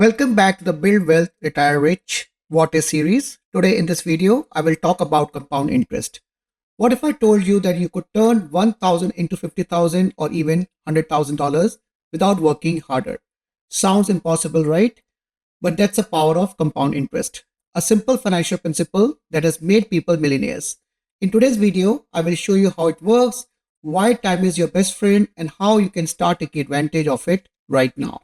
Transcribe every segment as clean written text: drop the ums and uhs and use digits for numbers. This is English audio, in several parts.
Welcome back to the Build Wealth, Retire Rich, What Is series. Today in this video, I will talk about compound interest. What if I told you that you could turn 1,000 into 50,000 or even $100,000 without working harder? Sounds impossible, right? But that's the power of compound interest, a simple financial principle that has made people millionaires. In today's video, I will show you how it works, why time is your best friend, and how you can start taking advantage of it right now.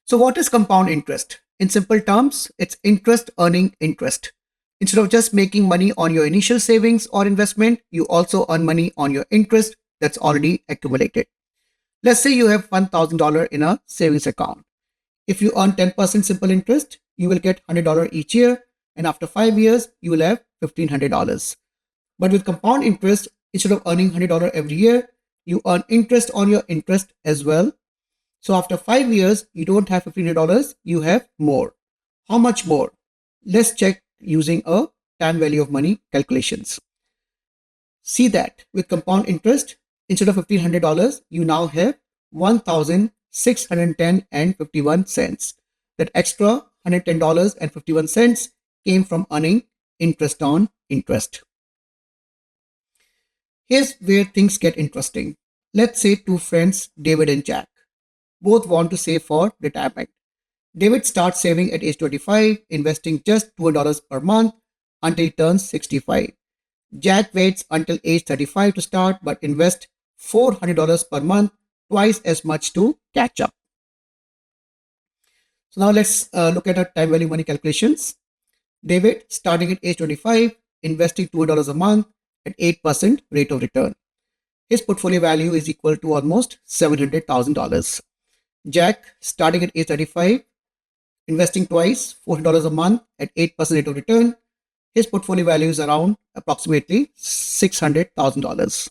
So what is compound interest? In simple terms, it's interest earning interest. Instead of just making money on your initial savings or investment, you also earn money on your interest that's already accumulated. Let's say you have $1,000 in a savings account. If you earn 10% simple interest, you will get $100 each year, and after 5 years, you will have $1,500. But with compound interest, instead of earning $100 every year, you earn interest on your interest as well. So after 5 years, you don't have $1,500, you have more. How much more? Let's check using a time value of money calculations. See that with compound interest, instead of $1,500, you now have $1,610.51. That extra $110.51 came from earning interest on interest. Here's where things get interesting. Let's say two friends, David and Jack. Both want to save for retirement. David starts saving at age 25, investing just $200 per month until he turns 65. Jack waits until age 35 to start but invests $400 per month, twice as much to catch up. So now let's look at our time value money calculations. David, starting at age 25, investing $200 a month at 8% rate of return. His portfolio value is equal to almost $700,000. Jack, starting at age 35, investing twice, $400 a month at 8% rate of return. His portfolio value is around approximately $600,000.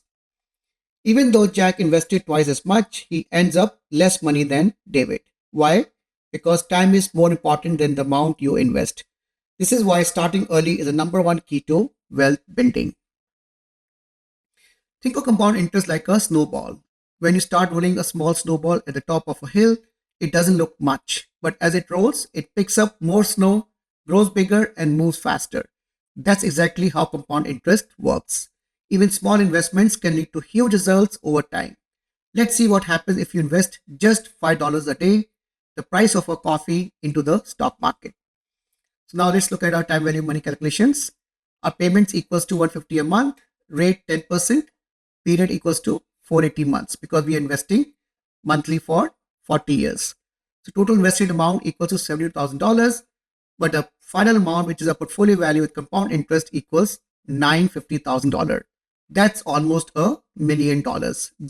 Even though Jack invested twice as much, he ends up less money than David. Why? Because time is more important than the amount you invest. This is why starting early is the number one key to wealth building. Think of compound interest like a snowball. When you start rolling a small snowball at the top of a hill, it doesn't look much, but as it rolls, it picks up more snow, grows bigger, and moves faster. That's exactly how compound interest works. Even small investments can lead to huge results over time. Let's see what happens if you invest just $5 a day, the price of a coffee, into the stock market. So now let's look at our time value money calculations. Our payments equals to $150 a month, rate 10%, period equals to 480 months because we are investing monthly for 40 years. So total invested amount equals to $70,000, but the final amount, which is a portfolio value with compound interest, equals $950,000. That's almost $1 million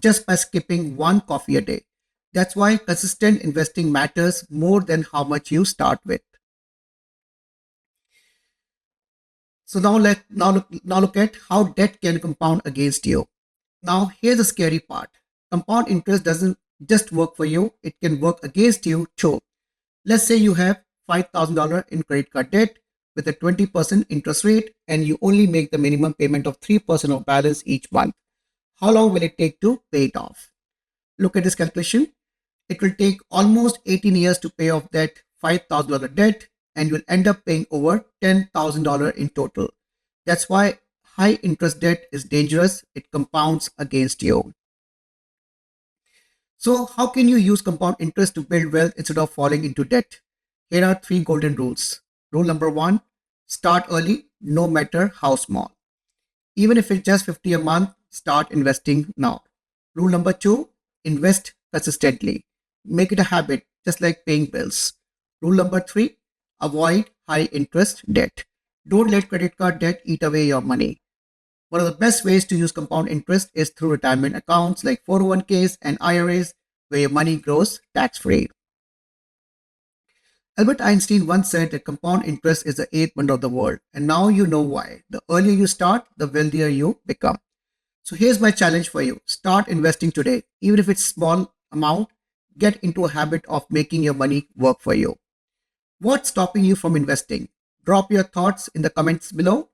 just by skipping one coffee a day. That's why consistent investing matters more than how much you start with. So now look at how debt can compound against you. Now, here's the scary part. Compound interest doesn't just work for you, it can work against you too. Let's say you have $5,000 in credit card debt with a 20% interest rate and you only make the minimum payment of 3% of balance each month. How long will it take to pay it off? Look at this calculation. It will take almost 18 years to pay off that $5,000 debt and you'll end up paying over $10,000 in total. That's why high interest debt is dangerous. It compounds against you. So how can you use compound interest to build wealth instead of falling into debt? Here are 3 golden rules. Rule number 1, start early, no matter how small. Even if it's just $50 a month, start investing now. Rule number 2, invest consistently. Make it a habit, just like paying bills. Rule number 3, avoid high interest debt. Don't let credit card debt eat away your money. One of the best ways to use compound interest is through retirement accounts like 401ks and IRAs where your money grows tax-free. Albert Einstein once said that compound interest is the 8th wonder of the world, and now you know why. The earlier you start, the wealthier you become. So here's my challenge for you. Start investing today. Even if it's small amount, get into a habit of making your money work for you. What's stopping you from investing? Drop your thoughts in the comments below.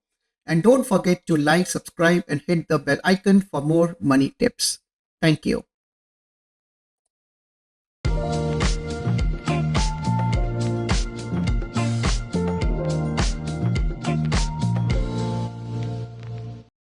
And don't forget to like, subscribe, and hit the bell icon for more money tips. Thank you.